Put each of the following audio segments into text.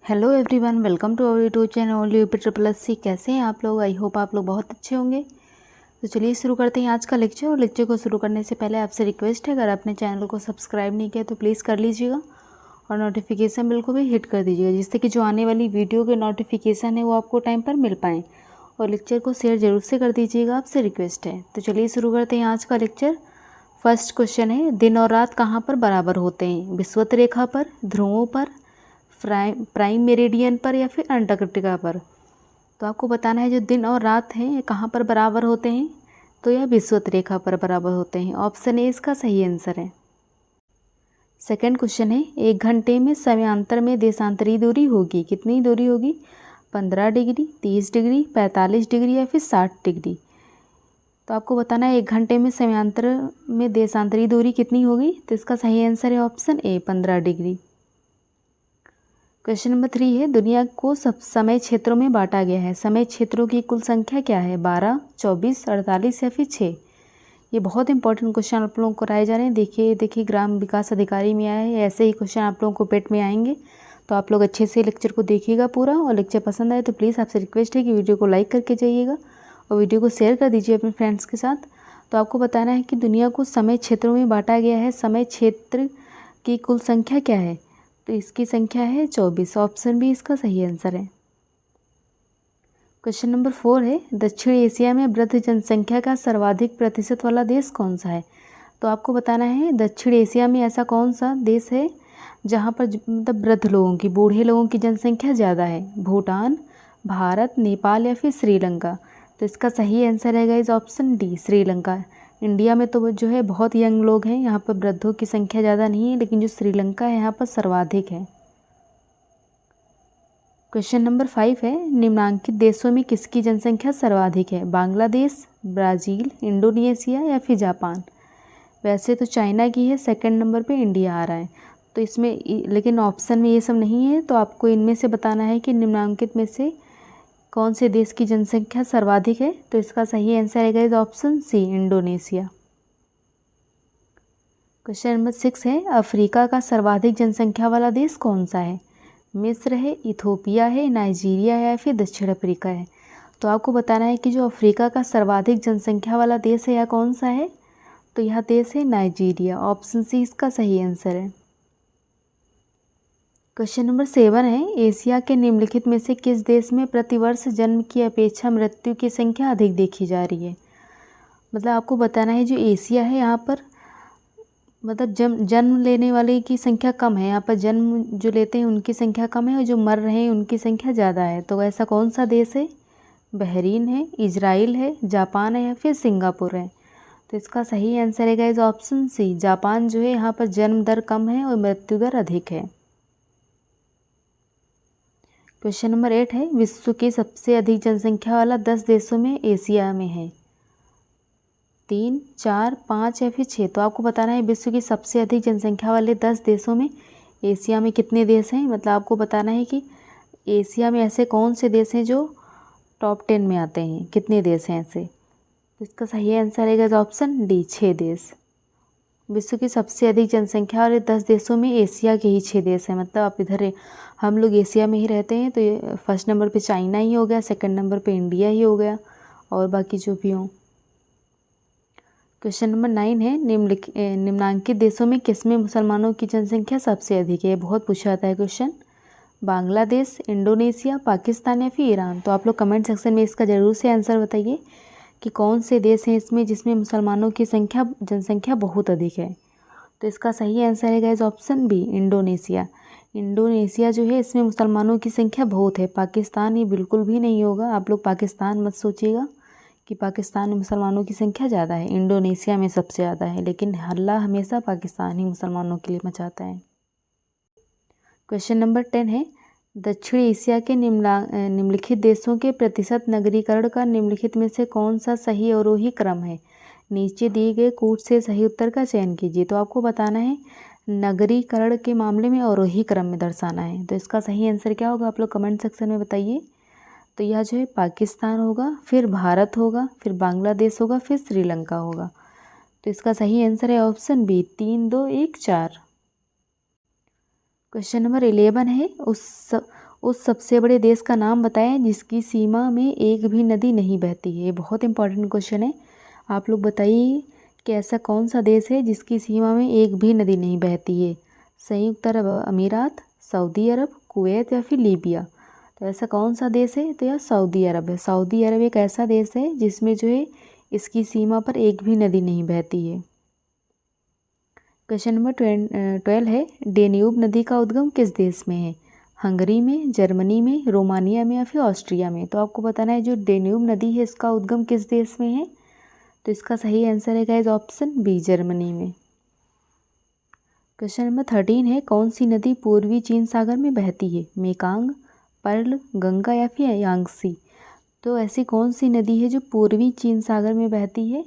Hello everyone, welcome to our YouTube channel UP++C। कैसे हैं आप लोग? आई होप आप लोग बहुत अच्छे होंगे। तो चलिए शुरू करते हैं आज का लेक्चर। और लेक्चर को शुरू करने से पहले आपसे रिक्वेस्ट है, अगर आपने चैनल को सब्सक्राइब नहीं किया तो प्लीज़ कर लीजिएगा और नोटिफिकेशन बेल को भी हिट कर दीजिएगा, जिससे कि जो आने वाली वीडियो के नोटिफिकेशन है वो आपको टाइम पर मिल पाएँ। और लेक्चर को शेयर जरूर से कर दीजिएगा, आपसे रिक्वेस्ट है। तो चलिए शुरू करते हैं आज का लेक्चर। फर्स्ट क्वेश्चन है, दिन और रात कहाँ पर बराबर होते हैं? विषुवत रेखा पर, ध्रुवों पर, प्राइम मेरिडियन पर या फिर अंटार्कटिका पर? तो आपको बताना है जो दिन और रात हैं ये कहाँ पर बराबर होते हैं, तो यह विषुवत रेखा पर बराबर होते हैं। ऑप्शन ए इसका सही आंसर है। सेकंड क्वेश्चन है, 1 घंटे में समयांतर में देशांतरी दूरी होगी, कितनी दूरी होगी? 15 डिग्री, 30 डिग्री, 45 डिग्री या फिर 60 डिग्री? तो आपको बताना है 1 घंटे में समयांतर में देशांतरी दूरी कितनी होगी, तो इसका सही आंसर है option A 15 degree. Question number 3 है, दुनिया को सब समय क्षेत्रों में बांटा गया है, समय क्षेत्रों की कुल संख्या क्या है? 12, 24, 48 या फिर 6? ये बहुत इंपॉर्टेंट क्वेश्चन आप लोगों को कराए जा रहे हैं। देखिए ग्राम विकास अधिकारी में आया है, ऐसे ही क्वेश्चन आप लोगों को पेट में आएंगे। तो आप लोग अच्छे से लेक्चर को देखिएगा पूरा, और लेक्चर पसंद आए तो प्लीज़ आपसे रिक्वेस्ट है कि वीडियो को लाइक करके जाइएगा और वीडियो को शेयर कर दीजिए अपने फ्रेंड्स के साथ। तो आपको बताना है कि दुनिया को समय क्षेत्रों में बांटा गया है, समय क्षेत्र की कुल संख्या क्या है? तो इसकी संख्या है 24। ऑप्शन बी इसका सही आंसर है। क्वेश्चन नंबर 4 है, दक्षिण एशिया में वृद्ध जनसंख्या का सर्वाधिक प्रतिशत वाला देश कौन सा है? तो आपको बताना है दक्षिण एशिया में ऐसा कौन सा देश है जहाँ पर मतलब वृद्ध लोगों की, बूढ़े लोगों की जनसंख्या ज़्यादा है? भूटान, भारत, नेपाल या फिर श्रीलंका? तो इसका सही आंसर है guys option D Sri Lanka. India में तो जो है बहुत यंग लोग हैं, यहाँ पर वृद्धों की संख्या ज़्यादा नहीं है, लेकिन जो श्रीलंका है यहाँ पर सर्वाधिक है। क्वेश्चन नंबर 5 है, निम्नांकित देशों में किसकी जनसंख्या सर्वाधिक है? बांग्लादेश, ब्राज़ील, इंडोनेशिया या फिर जापान? वैसे तो चाइना की है, सेकंड नंबर पे इंडिया आ रहा है। तो इसमें लेकिन ऑप्शन में ये सब नहीं है, तो आपको इनमें से बताना है कि निम्नांकित में से कौन से देश की जनसंख्या सर्वाधिक है। तो इसका सही आंसर है guys option C Indonesia. Question number 6 है, अफ्रीका का सर्वाधिक जनसंख्या वाला देश कौन सा है? मिस्र है, इथोपिया है, नाइजीरिया है या फिर दक्षिण अफ्रीका है? तो आपको बताना है कि जो अफ्रीका का सर्वाधिक जनसंख्या वाला देश है यह कौन सा है? तो यह देश है नाइजीरिया। ऑप्शन सी इसका सही आंसर है। क्वेश्चन नंबर 7 है, एशिया के निम्नलिखित में से किस देश में प्रतिवर्ष जन्म की अपेक्षा मृत्यु की संख्या अधिक देखी जा रही है? मतलब आपको बताना है जो एशिया है यहाँ पर मतलब जन्म लेने वाले की संख्या कम है, यहाँ पर जन्म जो लेते हैं उनकी संख्या कम है और जो मर रहे हैं उनकी संख्या ज़्यादा है। तो ऐसा कौन सा देश है? बहरीन है, इजराइल है, जापान है या फिर सिंगापुर है? तो इसका सही आंसर है गाइस ऑप्शन सी, जापान जो है यहाँ पर जन्म दर कम है और मृत्यु दर अधिक है। क्वेश्चन नंबर 8 है, विश्व की सबसे अधिक जनसंख्या वाला 10 देशों में एशिया में है? 3, 4, 5 या फिर 6? तो आपको बताना है विश्व की सबसे अधिक जनसंख्या वाले 10 देशों में एशिया में कितने देश हैं। मतलब आपको बताना है कि एशिया में ऐसे कौन से देश हैं जो टॉप 10 में आते हैं, कितने देश हैं ऐसे। तो इसका सही आंसर है ऑप्शन डी 6 देश। विश्व की सबसे अधिक जनसंख्या वाले 10 देशों में एशिया के ही 6 देश हैं। मतलब आप इधर हम लोग एशिया में ही रहते हैं, तो ये फर्स्ट नंबर पे चाइना ही हो गया, सेकंड नंबर पे इंडिया ही हो गया, और बाकी जो भी हों। क्वेश्चन नंबर 9 है, निम्नांकित देशों में किसमें मुसलमानों की जनसंख्या सबसे अधिक है? बहुत पूछा जाता है क्वेश्चन। बांग्लादेश, इंडोनेशिया, पाकिस्तान या फिर ईरान? तो आप लोग कमेंट सेक्शन में इसका ज़रूर से आंसर बताइए कि कौन से देश हैं इसमें जिसमें मुसलमानों की जनसंख्या बहुत अधिक है। तो इसका सही आंसर है guys option B Indonesia. Indonesia जो है इसमें मुसलमानों की संख्या बहुत है। पाकिस्तान ये बिल्कुल भी नहीं होगा, आप लोग पाकिस्तान मत सोचिएगा कि पाकिस्तान में मुसलमानों की संख्या ज़्यादा है, इंडोनेशिया में सबसे ज़्यादा है, लेकिन हल्ला हमेशा पाकिस्तान ही मुसलमानों के लिए मचाता है। क्वेश्चन नंबर 10 है, दक्षिण एशिया के निम्नलिखित देशों के प्रतिशत नगरीकरण का निम्नलिखित में से कौन सा सही अवरोही क्रम है? नीचे दिए गए कूट से सही उत्तर का चयन कीजिए। तो आपको बताना है नगरीकरण के मामले में अवरोही क्रम में दर्शाना है। तो इसका सही आंसर क्या होगा, आप लोग कमेंट सेक्शन में बताइए। तो यह जो है पाकिस्तान होगा, फिर भारत होगा, फिर बांग्लादेश होगा, फिर श्रीलंका होगा। तो इसका सही आंसर है ऑप्शन बी 3, 2, 1, 4। क्वेश्चन नंबर 11 है, उस सबसे बड़े देश का नाम बताएं जिसकी सीमा में एक भी नदी नहीं बहती है। ये बहुत इंपॉर्टेंट क्वेश्चन है। आप लोग बताइए कि ऐसा कौन सा देश है जिसकी सीमा में एक भी नदी नहीं बहती है। संयुक्त अरब अमीरात, सऊदी अरब, कुवैत या फिर लीबिया। तो ऐसा कौन सा देश है? तो यह सऊदी अरब है। सऊदी अरब एक ऐसा देश है जिसमें जो है इसकी सीमा पर एक भी नदी नहीं बहती है। क्वेश्चन नंबर 12 है, डेन्यूब नदी का उद्गम किस देश में है? हंगरी में, जर्मनी में, रोमानिया में या फिर ऑस्ट्रिया में। तो आपको बताना है जो डेन्यूब नदी है इसका उद्गम किस देश में है। तो इसका सही आंसर है गाइस ऑप्शन बी, जर्मनी में। क्वेश्चन नंबर 13 है, कौन सी नदी पूर्वी चीन सागर में बहती है? मेकांग, पर्ल, गंगा या फिर यांगसी। तो ऐसी कौन सी नदी है जो पूर्वी चीन सागर में बहती है?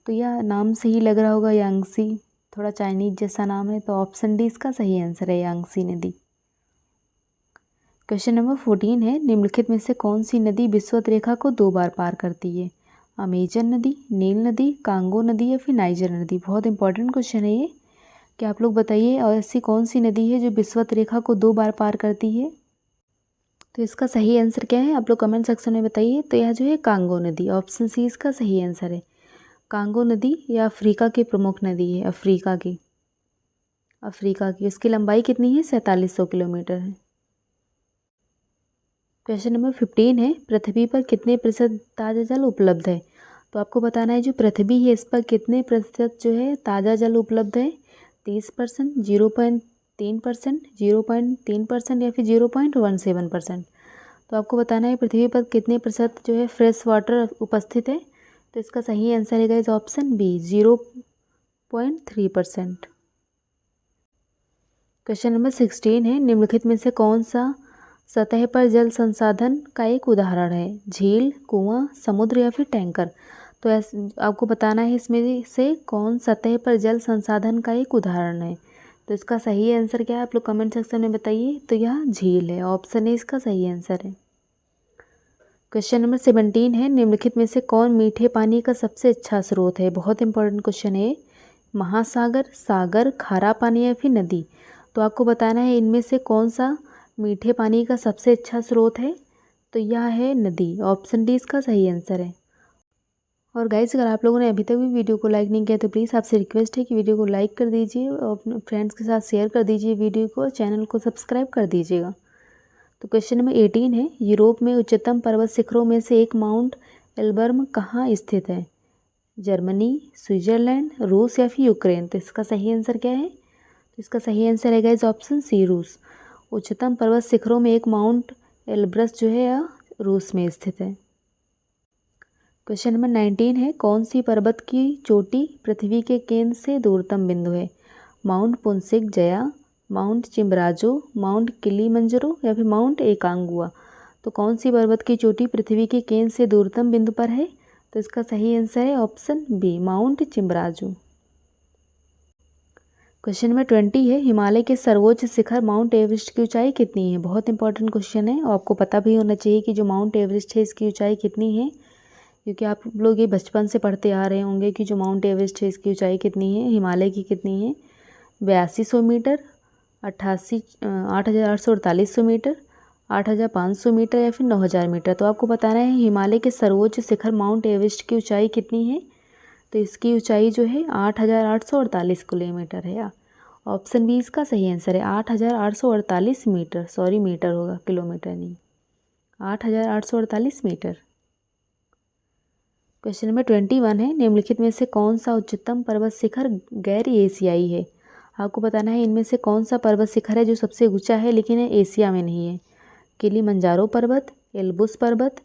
तो यह नाम से ही लग रहा होगा यांगसी, थोड़ा चाइनीज जैसा नाम है। तो ऑप्शन डी इसका सही आंसर है, यांगसी नदी। क्वेश्चन नंबर 14 है, निम्नलिखित में से कौन सी नदी विषुवत रेखा को 2 बार पार करती है? अमेजन नदी, नील नदी, कांगो नदी या फिर नाइजर नदी। बहुत इंपॉर्टेंट क्वेश्चन है ये कि आप लोग बताइए और ऐसी कौन सी नदी है जो विषुवत रेखा को 2 बार पार करती है। तो इसका सही आंसर क्या है आप लोग कमेंट सेक्शन में बताइए। तो यह जो है कांगो नदी, ऑप्शन सी इसका सही आंसर है। कांगो नदी यह अफ्रीका की प्रमुख नदी है, अफ्रीका की। इसकी लंबाई कितनी है? 4700 किलोमीटर है। क्वेश्चन नंबर 15 है, पृथ्वी पर कितने प्रतिशत ताज़ा जल उपलब्ध है? तो आपको बताना है जो पृथ्वी है इस पर कितने प्रतिशत जो है ताज़ा जल उपलब्ध है। 30%, 0.3%, 0.3% या फिर 0.17%। तो आपको बताना है पृथ्वी पर कितने प्रतिशत जो है फ्रेश वाटर उपस्थित है। तो इसका सही आंसर है guys option B, 0.3%। Question number 16 है, निम्नलिखित में से कौन सा सतह पर जल संसाधन का एक उदाहरण है? झील, कुआं, समुद्र या फिर टैंकर। तो आपको बताना है इसमें से कौन सतह पर जल संसाधन का एक उदाहरण है। तो इसका सही आंसर क्या है आप लोग कमेंट सेक्शन में बताइए। तो यह झील है, ऑप्शन ए इसका सही आंसर है। क्वेश्चन नंबर 17 है, निम्नलिखित में से कौन मीठे पानी का सबसे अच्छा स्रोत है? बहुत इंपॉर्टेंट क्वेश्चन है। महासागर, सागर, खारा पानी या फिर नदी। तो आपको बताना है इनमें से कौन सा मीठे पानी का सबसे अच्छा स्रोत है। तो यह है नदी, ऑप्शन डी इसका सही आंसर है। और गाइस अगर आप लोगों ने अभी तक भी वीडियो को लाइक नहीं किया तो प्लीज़ आपसे रिक्वेस्ट है कि वीडियो को लाइक कर दीजिए और अपने फ्रेंड्स के साथ शेयर कर दीजिए वीडियो को, चैनल को सब्सक्राइब कर दीजिएगा। तो क्वेश्चन नंबर 18 है, यूरोप में उच्चतम पर्वत शिखरों में से एक माउंट एल्बर्म कहाँ स्थित है? जर्मनी, स्विट्जरलैंड, रूस या फिर यूक्रेन। तो इसका सही आंसर क्या है? तो इसका सही आंसर है गाइस ऑप्शन सी, रूस। उच्चतम पर्वत शिखरों में एक माउंट एल्ब्रस जो है यह रूस में स्थित है। क्वेश्चन नंबर 19 है, कौन सी पर्वत की चोटी पृथ्वी के केंद्र से दूरतम बिंदु है? Mount Puncak Jaya, Mount Chimborazo, Mount Kilimanjaro या फिर माउंट एकांगुआ। तो कौन सी पर्वत की चोटी पृथ्वी के केंद्र से दूरतम बिंदु पर है? तो इसका सही आंसर है option B, mount Chimborazo. Question number 20 है, हिमालय के सर्वोच्च शिखर माउंट एवरेस्ट की ऊंचाई कितनी है? बहुत इंपॉर्टेंट क्वेश्चन है और आपको पता भी होना चाहिए कि जो माउंट एवरेस्ट है इसकी ऊंचाई कितनी है, क्योंकि आप लोग ये बचपन से पढ़ते आ रहे होंगे कि जो माउंट एवरेस्ट है इसकी ऊंचाई कितनी है, हिमालय की कितनी है। 8200 मीटर, 8,848 मीटर, 8,500 मीटर या फिर 9,000 मीटर। तो आपको बताना है हिमालय के सर्वोच्च शिखर माउंट एवरेस्ट की ऊंचाई कितनी है। तो इसकी ऊंचाई जो है 8,848 किलोमीटर है। ऑप्शन बी इसका सही आंसर है, 8,848 मीटर, सॉरी मीटर होगा, किलोमीटर नहीं, 8,848 मीटर। क्वेश्चन नंबर 21 है, निम्नलिखित में से कौन सा उच्चतम पर्वत शिखर गैर एशियाई है? आपको बताना है इनमें से कौन सा पर्वत शिखर है जो सबसे ऊंचा है लेकिन एशिया में नहीं है। किलिमंजारो पर्वत, एल्ब्रुस पर्वत,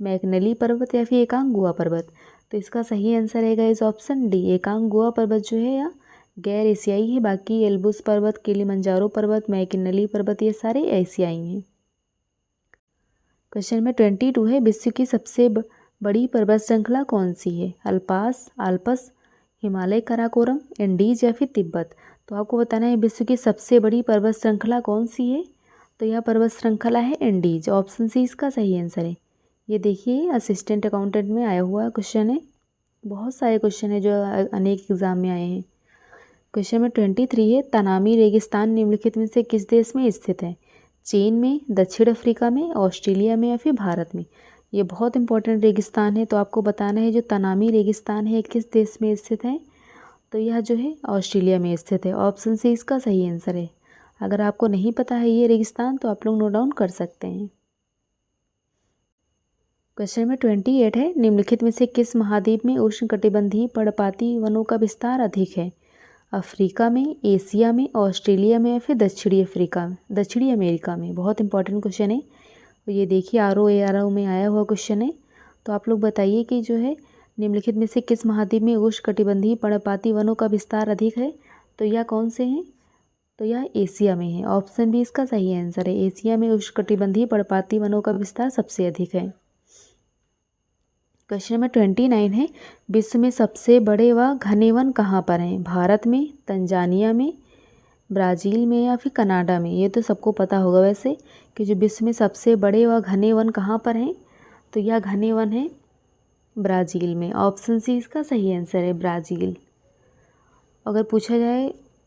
मैकनली पर्वत या फिर एकांगुआ पर्वत। तो इसका सही आंसर है गाइस ऑप्शन डी, एकांगुआ पर्वत जो है या गैर एशियाई है। बाकी एल्ब्रुस पर्वत, किलिमंजारो पर्वत, मैकनली पर्वत ये सारे एशियाई हैं। क्वेश्चन नंबर 22 है, विश्व की सबसे बड़ी पर्वत श्रृंखला कौन सी है? आल्पस, हिमालय काराकोरम, एंडीज या फिर तिब्बत। तो आपको बताना है विश्व की सबसे बड़ी पर्वत श्रृंखला कौन सी है। तो यह पर्वत श्रृंखला है एंडीज, ऑप्शन सी इसका सही आंसर है। ये देखिए असिस्टेंट अकाउंटेंट में आया हुआ क्वेश्चन है, बहुत सारे क्वेश्चन है जो अनेक एग्जाम में आए हैं। क्वेश्चन नंबर 23 है, तनामी रेगिस्तान निम्नलिखित में से किस देश में स्थित है? चीन में, दक्षिण अफ्रीका में, ऑस्ट्रेलिया में या फिर भारत में। ये बहुत इंपॉर्टेंट रेगिस्तान है, तो आपको बताना है जो तनामी रेगिस्तान है किस देश में स्थित है, तो यह जो है ऑस्ट्रेलिया में स्थित है। ऑप्शन सी इसका सही आंसर है। अगर आपको नहीं पता है ये रेगिस्तान तो आप लोग नोट डाउन कर सकते हैं। क्वेश्चन नंबर 28 है, निम्नलिखित में से किस महाद्वीप में उष्णकटिबंधीय पर्णपाती वनों का विस्तार अधिक है? अफ्रीका में, एशिया में, ऑस्ट्रेलिया में या फिर दक्षिणी अमेरिका में। बहुत इंपॉर्टेंट क्वेश्चन है। तो ये देखिए ROA में आया हुआ क्वेश्चन है। तो आप लोग बताइए कि जो है निम्नलिखित में से किस महाद्वीप में उष्णकटिबंधीय पर्णपाती वनों का विस्तार अधिक है? तो यह कौन से हैं? तो यह एशिया में है। ऑप्शन बी इसका सही आंसर है। एशिया में उष्णकटिबंधीय पर्णपाती वनों का विस्तार सबसे अधिक है। क्वेश्चन नंबर 29 है, विश्व में सबसे बड़े व घने वन कहाँ पर हैं? भारत में, तंजानिया में, ब्राज़ील में या फिर कनाडा में। ये तो सबको पता होगा वैसे कि जो विश्व में सबसे बड़े व घने वन कहाँ पर हैं, तो यह घने वन है ब्राज़ील में। ऑप्शन सी इसका सही आंसर है, ब्राज़ील। अगर पूछा जाए,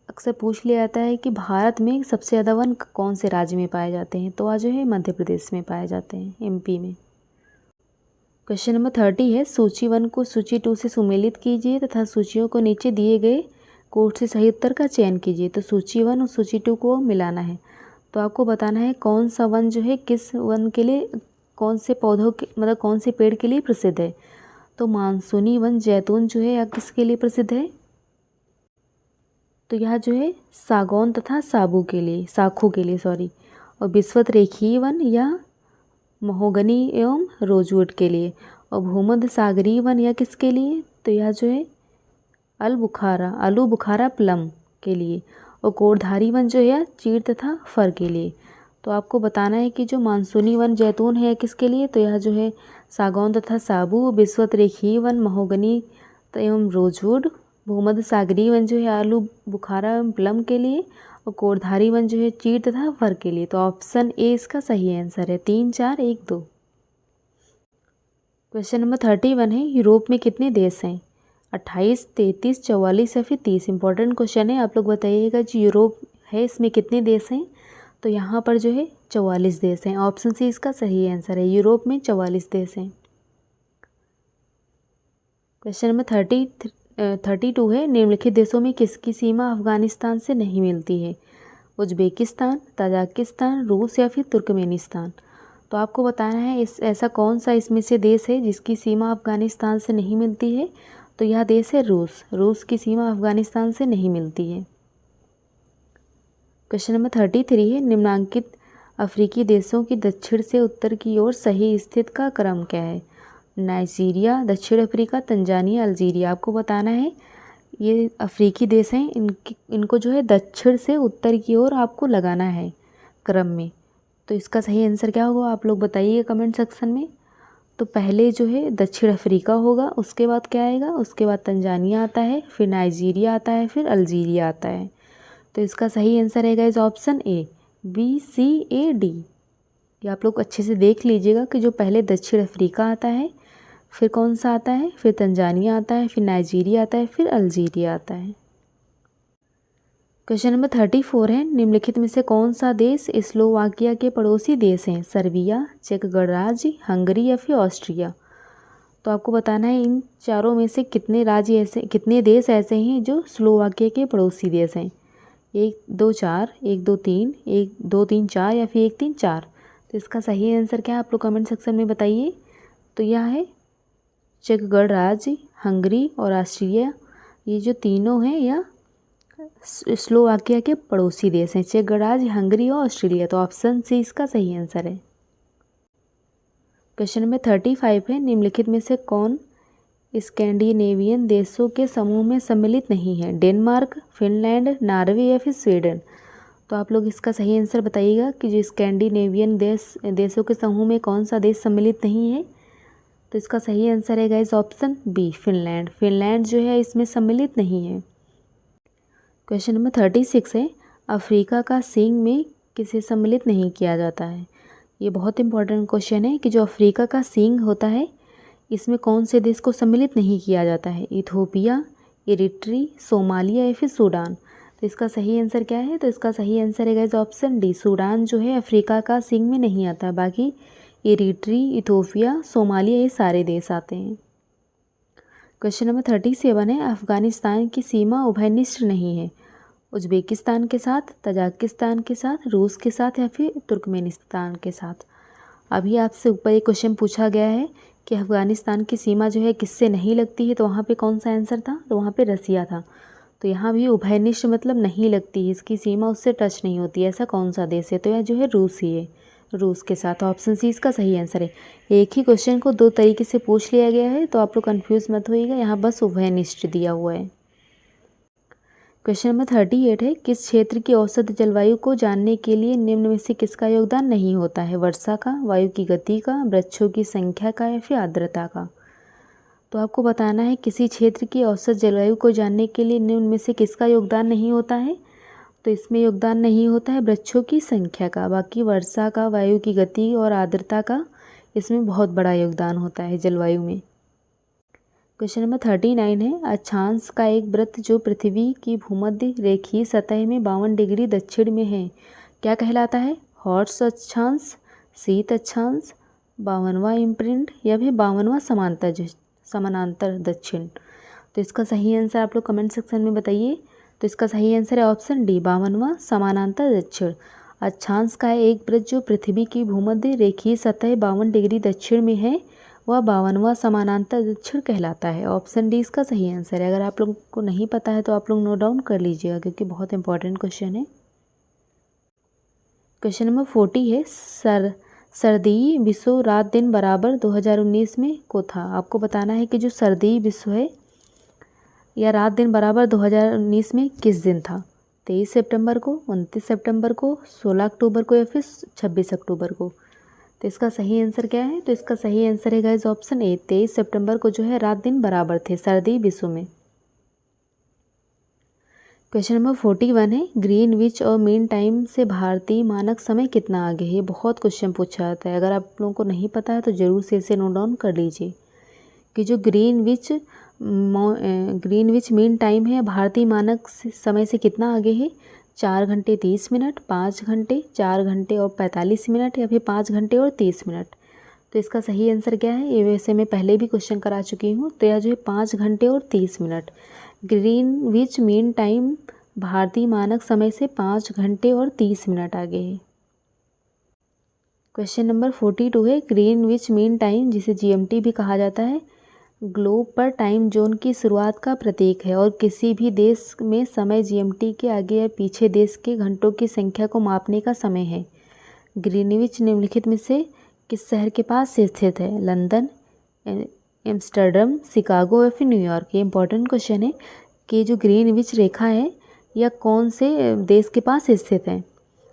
अक्सर पूछ लिया जाता है कि भारत में सबसे ज़्यादा वन कौन से राज्य में पाए जाते हैं, तो वह जो है मध्य प्रदेश में पाए जाते हैं, MP में। क्वेश्चन नंबर 30 है, सूची 1 को सूची 2 से सुमेलित कीजिए तथा सूचियों को नीचे दिए गए कोड से सही उत्तर का चयन कीजिए। तो सूची 1 और सूची 2 को मिलाना है। तो आपको बताना है कौन सा वन जो है किस वन के लिए, कौन से पौधों के मतलब कौन से पेड़ के लिए प्रसिद्ध है। तो मानसूनी वन जैतून जो है यह किसके लिए प्रसिद्ध है? तो यह जो है सागौन तथा साखू के लिए और विश्वत रेखीय वन या महोगनी एवं रोजवुड के लिए। और भूमध्य सागरीय वन या किसके लिए? तो यह जो है आलू बुखारा प्लम के लिए। और कोटधारी वन जो है चीड़ तथा फर के लिए। तो आपको बताना है कि जो मानसूनी वन जैतून है किसके लिए? तो यह जो है सागौन तथा साबू, विश्वत रेखीय वन महोगनी एवं रोजवुड, भूमध्य सागरीय वन जो है आलू बुखारा एवं प्लम के लिए, और कोटधारी वन जो है चीड़ तथा फर के लिए। तो ऑप्शन ए इसका सही आंसर है। 3 4 1 2। क्वेश्चन नंबर 31 है, यूरोप में कितने देश हैं? 28, 33, 44 या फिर 30। इंपॉर्टेंट क्वेश्चन है। आप लोग बताइएगा जो यूरोप है इसमें कितने देश हैं? तो यहाँ पर जो है 44 देश हैं। ऑप्शन सी इसका सही आंसर है। यूरोप में 44 देश हैं। क्वेश्चन नंबर 32 है, निम्नलिखित देशों में किसकी सीमा अफगानिस्तान से नहीं मिलती है? उज्बेकिस्तान, ताजिकिस्तान, रूस या फिर तुर्कमेनिस्तान। तो आपको बताना है ऐसा कौन सा इसमें से देश है जिसकी सीमा अफगानिस्तान से नहीं मिलती है। तो यह देश है रूस की सीमा अफगानिस्तान से नहीं मिलती है। क्वेश्चन नंबर 33 है, निम्नांकित अफ्रीकी देशों की दक्षिण से उत्तर की ओर सही स्थित का क्रम क्या है? नाइजीरिया, दक्षिण अफ्रीका, तंजानिया, अल्जीरिया। आपको बताना है ये अफ्रीकी देश हैं, इनको जो है दक्षिण से उत्तर की ओर आपको लगाना है क्रम में। तो इसका सही आंसर क्या होगा आप लोग बताइए कमेंट सेक्शन में। तो पहले जो है दक्षिण अफ्रीका होगा, उसके बाद क्या आएगा? उसके बाद तंजानिया आता है, फिर नाइजीरिया आता है, फिर अल्जीरिया आता है। तो इसका सही आंसर है गाइस ऑप्शन ए, BCAD। ये आप लोग अच्छे से देख लीजिएगा कि जो पहले दक्षिण अफ्रीका आता है, फिर कौन सा आता है, फिर तंजानिया आता है, फिर नाइजीरिया आता है, फिर अल्जीरिया आता है। क्वेश्चन नंबर 34 है, निम्नलिखित में से कौन सा देश स्लोवाकिया के पड़ोसी देश हैं? सर्बिया, चेक गणराज्य, हंगरी या फिर ऑस्ट्रिया। तो आपको बताना है इन चारों में से कितने देश ऐसे हैं जो स्लोवाकिया के पड़ोसी देश हैं। 1 2 4, 1 2 3, 1 2 3 4 या फिर 1 3 4। तो इसका सही आंसर क्या है आप लोग कमेंट सेक्शन में बताइए। तो यह है चेक गणराज्य, हंगरी और ऑस्ट्रिया। ये जो तीनों हैं यह स्लोवाकिया के पड़ोसी देश हैं, चेक गणराज्य, हंगरी और ऑस्ट्रेलिया। तो ऑप्शन सी इसका सही आंसर है। क्वेश्चन नंबर 35 है, निम्नलिखित में से कौन स्कैंडिनेवियन देशों के समूह में सम्मिलित नहीं है? डेनमार्क, फिनलैंड, नॉर्वे या फिर स्वीडन। तो आप लोग इसका सही आंसर बताइएगा कि जो स्कैंडिनेवियन देशों के समूह में कौन सा देश सम्मिलित नहीं है। तो इसका सही आंसर है guys option B, Finland. Finland जो है इसमें सम्मिलित नहीं है। क्वेश्चन नंबर 36 है, अफ्रीका का सींग में किसे सम्मिलित नहीं किया जाता है? ये बहुत इंपॉर्टेंट क्वेश्चन है कि जो अफ्रीका का सींग होता है इसमें कौन से देश को सम्मिलित नहीं किया जाता है? इथोपिया, इरिट्री, सोमालिया या फिर सूडान। तो इसका सही आंसर क्या है? तो इसका सही आंसर है गाइस ऑप्शन डी, सूडान जो है अफ्रीका का सिंह में नहीं आता, बाकी इरिट्री, इथोपिया, सोमालिया ये सारे देश आते हैं। क्वेश्चन नंबर 37 है, अफगानिस्तान की सीमा उभयनिष्ठ नहीं है, उज्बेकिस्तान के साथ, तजाकिस्तान के साथ, रूस के साथ या फिर तुर्कमेनिस्तान के साथ। अभी आपसे ऊपर एक क्वेश्चन पूछा गया है कि अफगानिस्तान की सीमा जो है किससे नहीं लगती है, तो वहाँ पे कौन सा आंसर था? तो वहाँ पे रसिया था। तो यहाँ भी उभयनिष्ठ मतलब नहीं लगती है, इसकी सीमा उससे टच नहीं होती है, ऐसा कौन सा देश है? तो यह जो है रूस ही है, रूस के साथ। ऑप्शन सी इसका सही आंसर है। एक ही क्वेश्चन को दो तरीके से पूछ लिया गया है, तो आप लोग कन्फ्यूज़ मत होइएगा, यहाँ बस उभयनिष्ठ दिया हुआ है। क्वेश्चन नंबर 38 है, किस क्षेत्र की औसत जलवायु को जानने के लिए निम्न में से किसका योगदान नहीं होता है? वर्षा का, वायु की गति का, वृक्षों की संख्या का या फिर आर्द्रता का। तो आपको बताना है किसी क्षेत्र की औसत जलवायु को जानने के लिए निम्न में से किसका योगदान नहीं होता है? तो इसमें योगदान नहीं होता है वृक्षों की संख्या का, बाकी वर्षा का, वायु की गति और आर्द्रता का इसमें बहुत बड़ा योगदान होता है जलवायु में। क्वेश्चन नंबर 39 है, अक्षांश का एक वृत्त जो पृथ्वी की भूमध्य रेखीय सतह में 52 डिग्री दक्षिण में है, क्या कहलाता है? हॉर्स अक्षांश, शीत अक्षांश, 52वां इम्प्रिंट या फिर 52वां समानांतर दक्षिण। तो इसका सही आंसर आप लोग कमेंट सेक्शन में बताइए। तो इसका सही आंसर है ऑप्शन डी, 52वां समानांतर दक्षिण। अक्षांश का एक वृत्त जो पृथ्वी की भूमध्य रेखीय सतह 52 डिग्री दक्षिण में है, वह 52वां समानांतर दक्षिण कहलाता है। ऑप्शन डी इसका सही आंसर है। अगर आप लोगों को नहीं पता है तो आप लोग नोट डाउन कर लीजिएगा, क्योंकि बहुत इंपॉर्टेंट क्वेश्चन है। क्वेश्चन नंबर 40 है, सर्दी विश्व रात दिन बराबर 2019 में को था। आपको बताना है कि जो सर्दी विश्व है या रात दिन बराबर 2019 में किस दिन था? 23 सितंबर को, 29 सितंबर को, 16 अक्टूबर को या फिर 26 अक्टूबर को। तो इसका सही आंसर क्या है? तो इसका सही आंसर है गाइस ऑप्शन ए, 23 सितंबर को जो है रात दिन बराबर थे सर्दी विश्व में। क्वेश्चन नंबर 41 है, ग्रीनविच और मीन टाइम से भारतीय मानक समय कितना आगे है? बहुत क्वेश्चन पूछा जाता है, अगर आप लोगों को नहीं पता है तो ज़रूर से इसे नोट डाउन कर लीजिए कि जो ग्रीनविच मीन टाइम है भारतीय मानक समय से कितना आगे है? 4 घंटे 30 मिनट, 5 घंटे, 4 घंटे और 45 मिनट या फिर 5 घंटे और 30 मिनट। तो इसका सही आंसर क्या है? ये वैसे मैं पहले भी क्वेश्चन करा चुकी हूँ। तो यह जो है 5 घंटे और 30 मिनट। ग्रीनविच मीन टाइम भारतीय मानक समय से 5 घंटे और 30 मिनट आगे है। क्वेश्चन नंबर 42 है, ग्रीनविच मीन टाइम जिसे जीएमटी भी कहा जाता है, ग्लोब पर टाइम जोन की शुरुआत का प्रतीक है और किसी भी देश में समय जीएमटी के आगे या पीछे देश के घंटों की संख्या को मापने का समय है। ग्रीनविच निम्नलिखित में से किस शहर के पास स्थित है? लंदन, एम्स्टर्डम, शिकागो या फिर न्यूयॉर्क। ये इंपॉर्टेंट क्वेश्चन है कि जो ग्रीनविच रेखा है यह कौन से देश के पास स्थित है?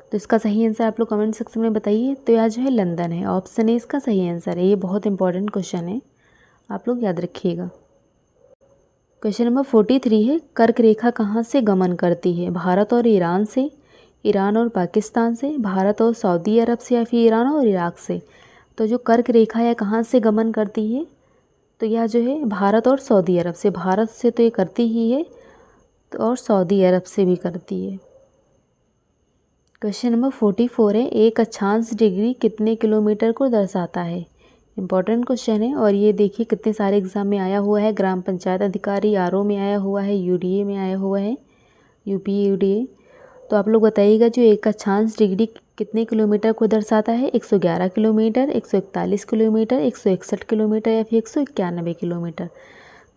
तो इसका सही आंसर आप लोग कमेंट सेक्शन में बताइए। तो यह जो है लंदन है, ऑप्शन ए इसका सही आंसर है। ये बहुत इंपॉर्टेंट क्वेश्चन है, आप लोग याद रखिएगा। क्वेश्चन नंबर 43 है, कर्क रेखा कहाँ से गमन करती है? भारत और ईरान से, ईरान और पाकिस्तान से, भारत और सऊदी अरब से या फिर ईरान और इराक से। तो जो कर्क रेखा है कहाँ से गमन करती है? तो यह जो है भारत और सऊदी अरब से। भारत से तो ये करती ही है, तो और सऊदी अरब से भी करती है। क्वेश्चन नंबर 44 है, एक अक्षांश डिग्री कितने किलोमीटर को दर्शाता है? इंपॉर्टेंट क्वेश्चन है और ये देखिए कितने सारे एग्जाम में आया हुआ है। ग्राम पंचायत अधिकारी आरओ में आया हुआ है, यूडीए में आया हुआ है, यूपी यूडीए। तो आप लोग बताइएगा जो एक अक्षांश डिग्री कितने किलोमीटर को दर्शाता है? 111 किलोमीटर, 141 किलोमीटर, 161 किलोमीटर या फिर 191 किलोमीटर।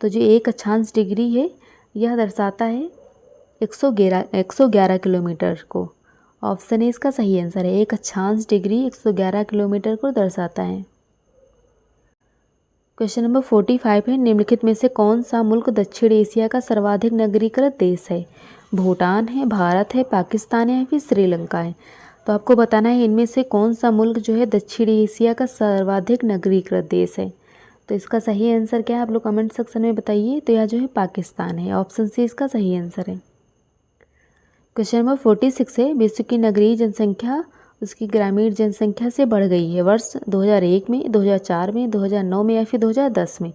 तो जो एक अक्षांश डिग्री है यह दर्शाता है 111 किलोमीटर को। ऑप्शन ए इसका सही आंसर है। एक अक्षांश डिग्री 111 किलोमीटर को दर्शाता है। क्वेश्चन नंबर 45 है, निम्नलिखित में से कौन सा मुल्क दक्षिण एशिया का सर्वाधिक नगरीकृत देश है? भूटान है, भारत है, पाकिस्तान है या फिर श्रीलंका है। तो आपको बताना है इनमें से कौन सा मुल्क जो है दक्षिण एशिया का सर्वाधिक नगरीकृत देश है। तो इसका सही आंसर क्या है आप लोग कमेंट सेक्शन में बताइए। तो यह जो है पाकिस्तान है, ऑप्शन सी इसका सही आंसर है। क्वेश्चन नंबर 46 है, विश्व की नगरीय जनसंख्या उसकी ग्रामीण जनसंख्या से बढ़ गई है वर्ष 2001 में, 2004 में, 2009 में या फिर 2010 में।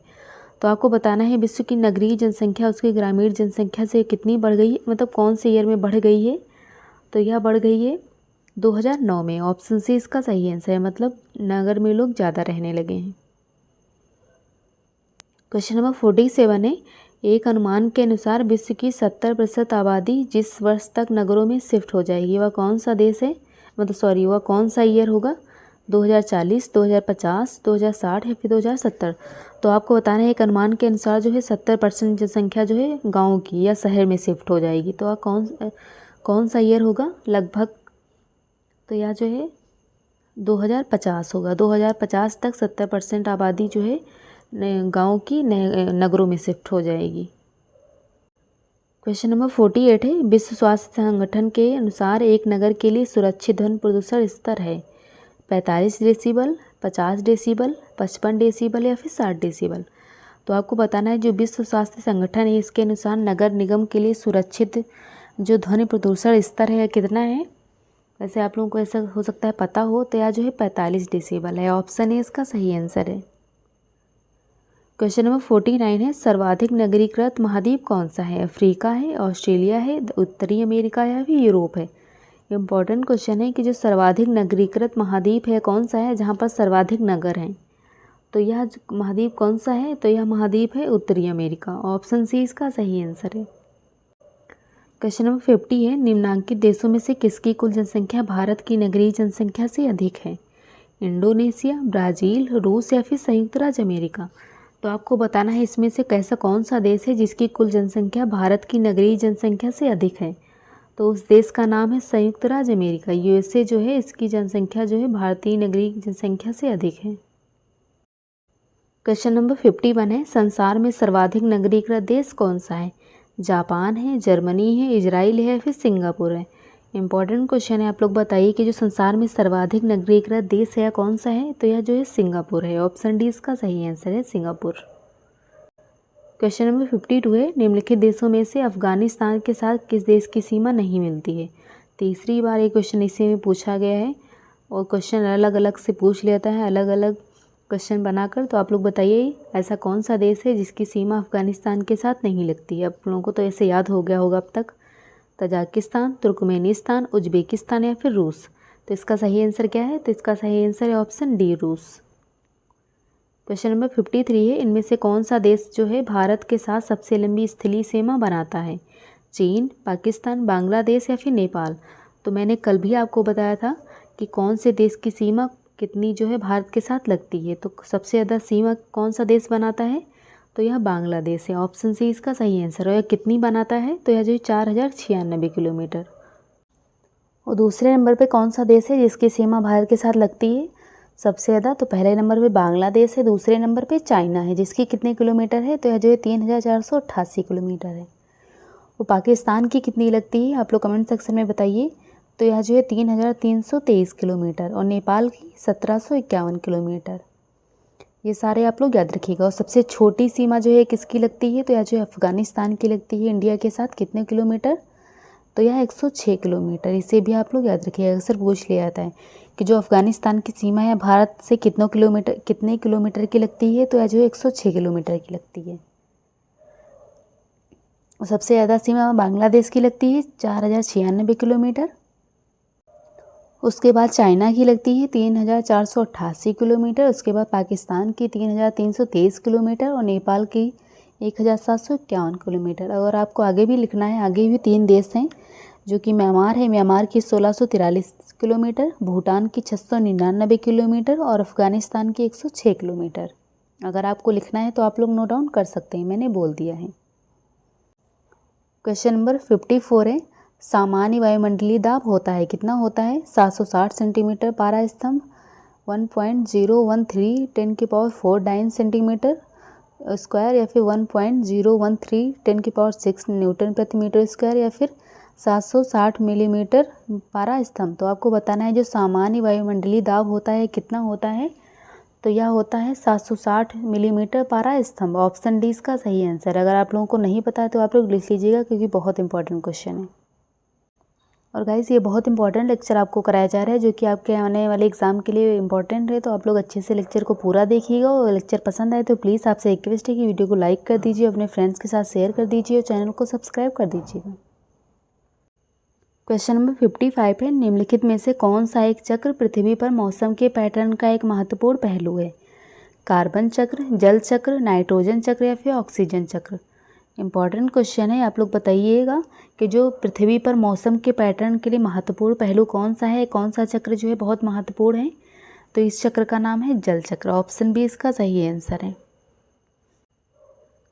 तो आपको बताना है विश्व की नगरीय जनसंख्या उसकी ग्रामीण जनसंख्या से कितनी बढ़ गई है, मतलब कौन से ईयर में बढ़ गई है। तो यह बढ़ गई है 2009 में। ऑप्शन सी इसका सही आंसर है, मतलब नगर में लोग ज़्यादा रहने लगे हैं। क्वेश्चन नंबर 47 है, एक अनुमान के अनुसार विश्व की 70% आबादी जिस वर्ष तक नगरों में शिफ्ट हो जाएगी वह कौन सा देश है, मतलब वह कौन सा ईयर होगा। 2040, 2050, 2060 या फिर 2070। तो आपको बताना है एक अनुमान के अनुसार जो है 70% जनसंख्या जो है गाँव की या शहर में शिफ्ट हो जाएगी। तो वह कौन सा ईयर होगा लगभग। तो यह जो है 2050 होगा। 2050 तक 70% आबादी जो है गांव की नगरों में शिफ्ट हो जाएगी। क्वेश्चन नंबर 48 है, विश्व स्वास्थ्य संगठन के अनुसार एक नगर के लिए सुरक्षित ध्वनि प्रदूषण स्तर है 45 डेसीबल, 50 डेसीबल, 55 डेसीबल या फिर 60 डेसीबल। तो आपको बताना है जो विश्व स्वास्थ्य संगठन है इसके अनुसार नगर निगम के लिए सुरक्षित जो ध्वनि प्रदूषण स्तर है कितना है। वैसे आप लोगों को ऐसा हो सकता है पता हो, तो यह जो है 45 डेसीबल है। ऑप्शन ए इसका सही आंसर है। क्वेश्चन नंबर 49 है, सर्वाधिक नगरीकृत महाद्वीप कौन सा है। अफ्रीका है, ऑस्ट्रेलिया है, उत्तरी अमेरिका या फिर यूरोप है। इम्पॉर्टेंट क्वेश्चन है कि जो सर्वाधिक नगरीकृत महाद्वीप है कौन सा है, जहाँ पर सर्वाधिक नगर हैं। तो यह महाद्वीप कौन सा है, तो यह महाद्वीप है उत्तरी अमेरिका। ऑप्शन सी इसका सही आंसर है। क्वेश्चन नंबर 50 है, निम्नांकित देशों में से किसकी कुल जनसंख्या भारत की नगरीय जनसंख्या से अधिक है। इंडोनेशिया, ब्राज़ील, रूस या फिर संयुक्त राज्य अमेरिका। तो आपको बताना है इसमें से कैसा कौन सा देश है जिसकी कुल जनसंख्या भारत की नगरीय जनसंख्या से अधिक है। तो उस देश का नाम है संयुक्त राज्य अमेरिका। यूएसए जो है इसकी जनसंख्या जो है भारतीय नगरीय जनसंख्या से अधिक है। क्वेश्चन नंबर 51 है, संसार में सर्वाधिक नगरीकृत देश कौन सा है। जापान है, जर्मनी है, इजराइल है या फिर सिंगापुर है। इंपॉर्टेंट क्वेश्चन है, आप लोग बताइए कि जो संसार में सर्वाधिक नगरीकृत देश है कौन सा है। तो यह जो है सिंगापुर है। ऑप्शन डी इसका सही आंसर है, सिंगापुर। क्वेश्चन नंबर 52 है, निम्नलिखित देशों में से अफगानिस्तान के साथ किस देश की सीमा नहीं मिलती है। तीसरी बार ये क्वेश्चन इसी में पूछा गया है और क्वेश्चन अलग अलग से पूछ लेता है, अलग अलग क्वेश्चन बनाकर। तो आप लोग बताइए ऐसा कौन सा देश है जिसकी सीमा अफगानिस्तान के साथ नहीं लगती है। आप लोगों को तो ऐसे याद हो गया होगा अब तक। तजाकिस्तान, तुर्कमेनिस्तान, उज्बेकिस्तान या फिर रूस। तो इसका सही आंसर क्या है, तो इसका सही आंसर है ऑप्शन डी, रूस। क्वेश्चन नंबर 53 है, इनमें से कौन सा देश जो है भारत के साथ सबसे लंबी स्थलीय सीमा बनाता है। चीन, पाकिस्तान, बांग्लादेश या फिर नेपाल। तो मैंने कल भी आपको बताया था कि कौन से देश की सीमा कितनी जो है भारत के साथ लगती है। तो सबसे ज़्यादा सीमा कौन सा देश बनाता है, तो यह बांग्लादेश है। ऑप्शन सी इसका सही आंसर है। यह कितनी बनाता है, तो यह जो है 4096 किलोमीटर। और दूसरे नंबर पे कौन सा देश है जिसकी सीमा भारत के साथ लगती है सबसे ज़्यादा, तो पहले नंबर पे बांग्लादेश है, दूसरे नंबर पे चाइना है जिसकी कितने किलोमीटर है, तो यह जो है 3488 किलोमीटर है। और पाकिस्तान की कितनी लगती है आप लोग कमेंट सेक्शन में बताइए। तो यह जो है 3323 किलोमीटर और नेपाल की 1751 किलोमीटर। ये सारे आप लोग याद रखिएगा। और सबसे छोटी सीमा जो है किसकी लगती है, तो यह जो है अफगानिस्तान की लगती है इंडिया के साथ। कितने किलोमीटर, तो यह 106 किलोमीटर। इसे भी आप लोग याद रखिएगा, अक्सर पूछ लिया जाता है कि जो अफगानिस्तान की सीमा है भारत से कितने किलोमीटर की लगती है, तो यह जो है 106 किलोमीटर की लगती है। और सबसे ज़्यादा सीमा बांग्लादेश की लगती है 4096 किलोमीटर। उसके बाद चाइना की लगती है 3488 किलोमीटर। उसके बाद पाकिस्तान की 3323 किलोमीटर और नेपाल की 1751 किलोमीटर। अगर आपको आगे भी लिखना है, आगे भी 3 देश हैं जो कि म्यांमार है, म्यांमार की 1643 किलोमीटर, भूटान की 699 किलोमीटर और अफगानिस्तान की 106 किलोमीटर। अगर आपको लिखना है तो आप लोग नोट डाउन कर सकते हैं, मैंने बोल दिया है। क्वेश्चन नंबर 54 है, सामान्य वायुमंडलीय दाब होता है, कितना होता है। 760 सेंटीमीटर पारा स्तंभ, 1.013 10⁴ डाइन सेंटीमीटर स्क्वायर या फिर 1.013 10⁶ न्यूटन प्रति मीटर स्क्वायर या फिर 760 मिलीमीटर पारा स्तंभ। तो आपको बताना है जो सामान्य वायुमंडलीय दाब होता है कितना होता है, तो यह होता है 760 मिलीमीटर पारा स्तंभ। ऑप्शन डी इसका सही आंसर। अगर आप लोगों को नहीं पता है तो आप लोग लिख लीजिएगा क्योंकि बहुत इंपॉर्टेंट क्वेश्चन है। और गाइस ये बहुत इंपॉर्टेंट लेक्चर आपको कराया जा रहा है जो कि आपके आने वाले एग्जाम के लिए इंपॉर्टेंट है। तो आप लोग अच्छे से लेक्चर को पूरा देखिएगा और लेक्चर पसंद आए तो प्लीज़ आपसे रिक्वेस्ट है कि वीडियो को लाइक कर दीजिए, अपने फ्रेंड्स के साथ शेयर कर दीजिए और चैनल को सब्सक्राइब कर दीजिएगा। क्वेश्चन नंबर 55 है, निम्नलिखित में से कौन सा एक चक्र पृथ्वी पर मौसम के पैटर्न का एक महत्वपूर्ण पहलू है? कार्बन चक्र, जल चक्र, नाइट्रोजन चक्र या फिर ऑक्सीजन चक्र? इंपॉर्टेंट क्वेश्चन है, आप लोग बताइएगा कि जो पृथ्वी पर मौसम के पैटर्न के लिए महत्वपूर्ण पहलू कौन सा है, कौन सा चक्र जो है बहुत महत्वपूर्ण है? तो इस चक्र का नाम है जल चक्र। ऑप्शन बी इसका सही आंसर है।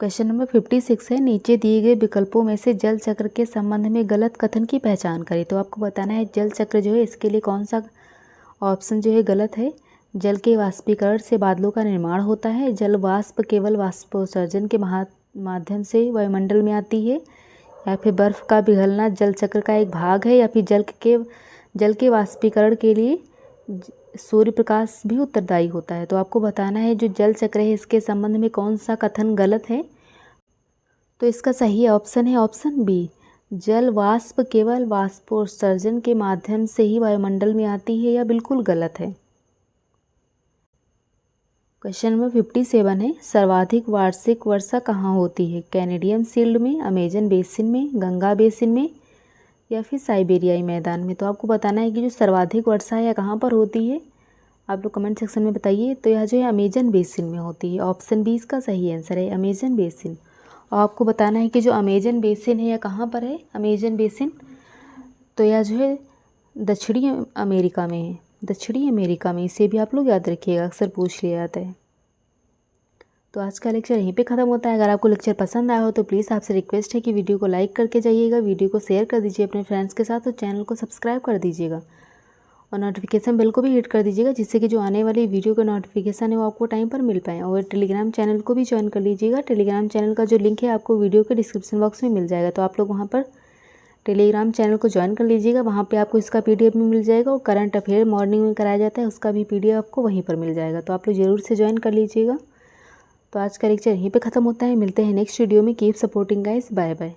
क्वेश्चन नंबर 56 है, नीचे दिए गए विकल्पों में से जल चक्र के संबंध में गलत कथन की पहचान करें। तो आपको बताना है जल चक्र जो है इसके लिए कौन सा ऑप्शन जो है गलत है। जल के वाष्पीकरण से बादलों का निर्माण होता है, जल वाष्प केवल वाष्पोत्सर्जन के माध्यम से वायुमंडल में आती है, या फिर बर्फ़ का पिघलना जल चक्र का एक भाग है, या फिर जल के वाष्पीकरण के लिए सूर्य प्रकाश भी उत्तरदायी होता है। तो आपको बताना है जो जल चक्र है इसके संबंध में कौन सा कथन गलत है। तो इसका सही ऑप्शन है ऑप्शन बी, जल वाष्प केवल वाष्पोत्सर्जन के माध्यम से ही वायुमंडल में आती है, यह बिल्कुल गलत है। क्वेश्चन नंबर 57 है, सर्वाधिक वार्षिक वर्षा कहाँ होती है? कैनेडियन शील्ड में, अमेजन बेसिन में, गंगा बेसिन में या फिर साइबेरियाई मैदान में? तो आपको बताना है कि जो सर्वाधिक वर्षा है कहाँ पर होती है, आप लोग कमेंट सेक्शन में बताइए। तो यह जो है अमेजन बेसिन में होती है। ऑप्शन बी इसका सही आंसर है, अमेजन बेसिन। और आपको बताना है कि जो अमेजन बेसिन है यह कहाँ पर है? अमेजन बेसिन तो यह जो है दक्षिणी अमेरिका में है, दक्षिणी अमेरिका में। इसे भी आप लोग याद रखिएगा, अक्सर पूछ लिया जाता है। तो आज का लेक्चर यहीं पे ख़त्म होता है। अगर आपको लेक्चर पसंद आया हो तो प्लीज़ आपसे रिक्वेस्ट है कि वीडियो को लाइक करके जाइएगा, वीडियो को शेयर कर दीजिए अपने फ्रेंड्स के साथ और चैनल को सब्सक्राइब कर दीजिएगा और नोटिफिकेशन बेल को भी हिट कर दीजिएगा, जिससे कि जो आने वाली वीडियो का नोटिफिकेशन है वो आपको टाइम पर मिल पाए। और टेलीग्राम चैनल को भी ज्वाइन कर लीजिएगा। टेलीग्राम चैनल का जो लिंक है आपको वीडियो के डिस्क्रिप्शन बॉक्स में मिल जाएगा, तो आप लोग वहाँ पर टेलीग्राम चैनल को ज्वाइन कर लीजिएगा। वहाँ पे आपको इसका PDF भी मिल जाएगा और करंट अफेयर मॉर्निंग में कराया जाता है उसका भी PDF आपको वहीं पर मिल जाएगा, तो आप लोग ज़रूर से ज्वाइन कर लीजिएगा। तो आज का लेक्चर यहीं पे ख़त्म होता है। मिलते हैं नेक्स्ट वीडियो में। Keep supporting guys, bye bye.